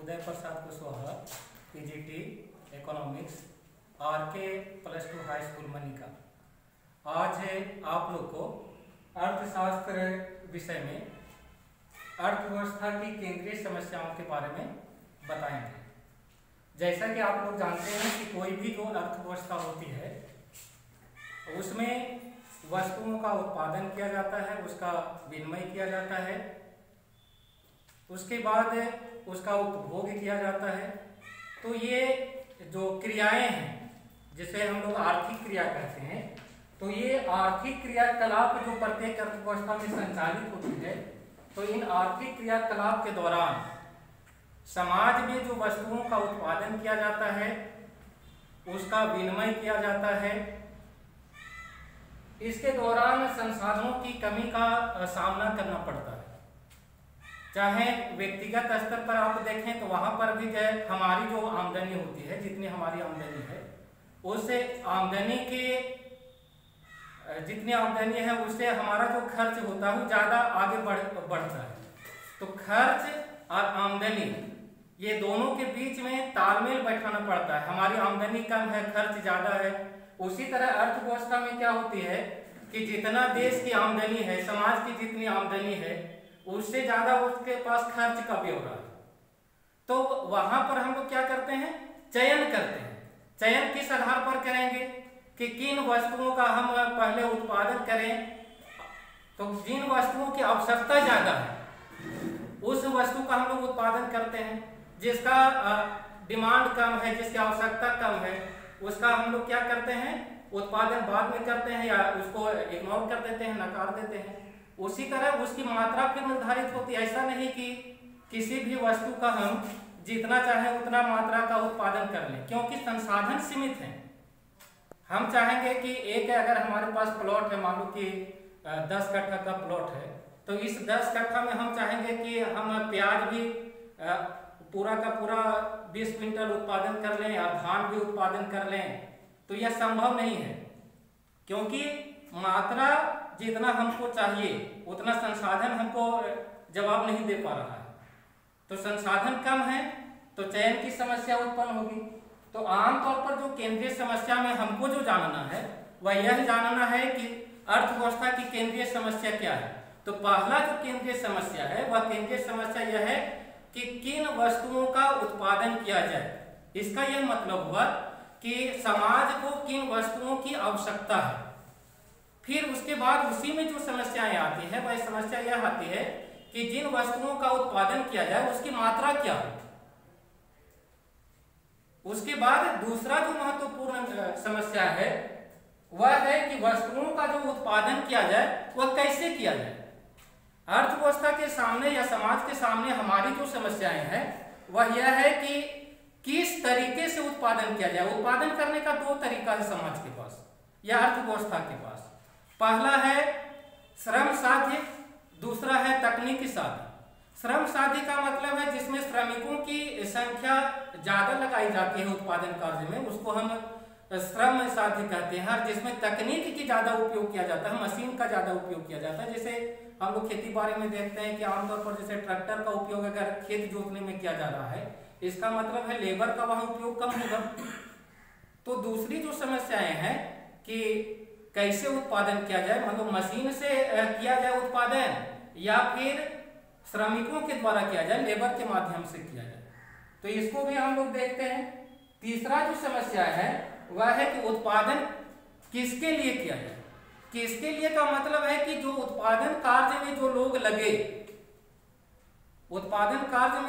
उदय Prasad Kushwaha, PGT economics, RK +2 high school Manika. आज आप लोग को अर्थशास्त्र विषय में अर्थव्यवस्था की केंद्रीय समस्याओं के बारे में बताएंगे। जैसा कि आप लोग जानते हैं कि कोई भी जो अर्थव्यवस्था होती है उसमें वस्तुओं का उत्पादन किया जाता है, उसका विनिमय किया जाता है, उसके बाद उसका उपभोग किया जाता है। तो ये जो क्रियाएं हैं जिसे हम लोग आर्थिक क्रिया कहते हैं, तो ये आर्थिक क्रियाकलाप जो प्रत्येक अर्थव्यवस्था में संचालित होती है, तो इन आर्थिक क्रियाकलाप के दौरान समाज में जो वस्तुओं का उत्पादन किया जाता है, उसका विनिमय किया जाता है, इसके दौरान संसाधनों की कमी का सामना करना पड़ता है। चाहे व्यक्तिगत स्तर पर आप देखें तो वहां पर भी जो हमारी जो आमदनी होती है, जितनी हमारी आमदनी है, उससे आमदनी के जितनी आमदनी है उससे हमारा जो खर्च होता है वो ज्यादा आगे बढ़ता है। तो खर्च और आमदनी ये दोनों के बीच में तालमेल बैठाना पड़ता है। हमारी आमदनी कम है, खर्च ज्यादा है। उसी तरह अर्थव्यवस्था में क्या होती है कि जितना देश की आमदनी है, समाज की जितनी आमदनी है, उससे ज्यादा उसके पास खर्च का ब्यौरा है। तो वहां पर हम लोग क्या करते हैं, चयन करते हैं। चयन किस आधार पर करेंगे कि किन वस्तुओं का हम पहले उत्पादन करें, तो जिन वस्तुओं की आवश्यकता ज्यादा है उस वस्तु का हम लोग उत्पादन करते हैं। जिसका डिमांड कम है, जिसकी आवश्यकता कम है, उसका हम लोग क्या करते हैं, उत्पादन बाद में करते हैं या उसको इग्नोर कर देते हैं, नकार देते हैं। उसी तरह उसकी मात्रा फिर निर्धारित होती है। ऐसा नहीं कि किसी भी वस्तु का हम जितना चाहे उतना मात्रा का उत्पादन कर लें, क्योंकि संसाधन सीमित हैं। हम चाहेंगे कि एक अगर हमारे पास प्लॉट है, मान लो कि 10 कट्ठा का प्लॉट है, तो इस 10 कट्ठा में हम चाहेंगे कि हम प्याज भी पूरा का पूरा 20 क्विंटल उत्पादन कर लें और धान भी उत्पादन कर लें, तो यह संभव नहीं है, क्योंकि मात्रा जितना हमको चाहिए उतना संसाधन हमको जवाब नहीं दे पा रहा है। तो संसाधन कम है तो चयन की समस्या उत्पन्न होगी। तो आमतौर पर जो केंद्रीय समस्या में हमको जो जानना है वह यह जानना है कि अर्थव्यवस्था की केंद्रीय समस्या क्या है। तो पहला जो केंद्रीय समस्या है वह केंद्रीय समस्या यह है कि किन वस्तुओं का उत्पादन किया जाए। इसका यह मतलब हुआ कि समाज को किन वस्तुओं की आवश्यकता है। फिर उसके बाद उसी में जो समस्याएं आती है वह समस्या यह आती है कि जिन वस्तुओं का उत्पादन किया जाए उसकी मात्रा क्या हो। उसके बाद दूसरा जो महत्वपूर्ण समस्या है वह है कि वस्तुओं का जो उत्पादन किया जाए वह कैसे किया जाए। अर्थव्यवस्था के सामने या समाज के सामने हमारी जो समस्याएं हैं वह यह है कि किस तरीके से उत्पादन किया जाए। उत्पादन करने का 2 तरीका है समाज के पास या अर्थव्यवस्था के पास। पहला है श्रम साध्य, दूसरा है तकनीकी साध्य। श्रम साध्य का मतलब है जिसमें श्रमिकों की संख्या ज्यादा लगाई जाती है उत्पादन कार्य में, उसको हम श्रम साध्य कहते हैं। और जिसमें तकनीक की ज्यादा उपयोग किया जाता है, मशीन का ज्यादा उपयोग किया जाता है। जैसे हम लोग खेती बाड़ी में देखते हैं कि आमतौर पर जैसे ट्रैक्टर का उपयोग अगर खेत जोतने में किया जा रहा है, इसका मतलब है लेबर का वहां उपयोग कम होगा। तो दूसरी जो समस्याएं हैं कि कैसे उत्पादन किया जाए, मतलब मशीन से किया जाए उत्पादन या फिर श्रमिकों के द्वारा किया जाए, लेबर के माध्यम से किया जाए, तो इसको भी हम लोग देखते हैं। तीसरा जो समस्या है वह है कि उत्पादन किसके लिए किया जाए। किसके लिए का मतलब है कि जो उत्पादन कार्य में जो लोग लगे, उत्पादन कार्य में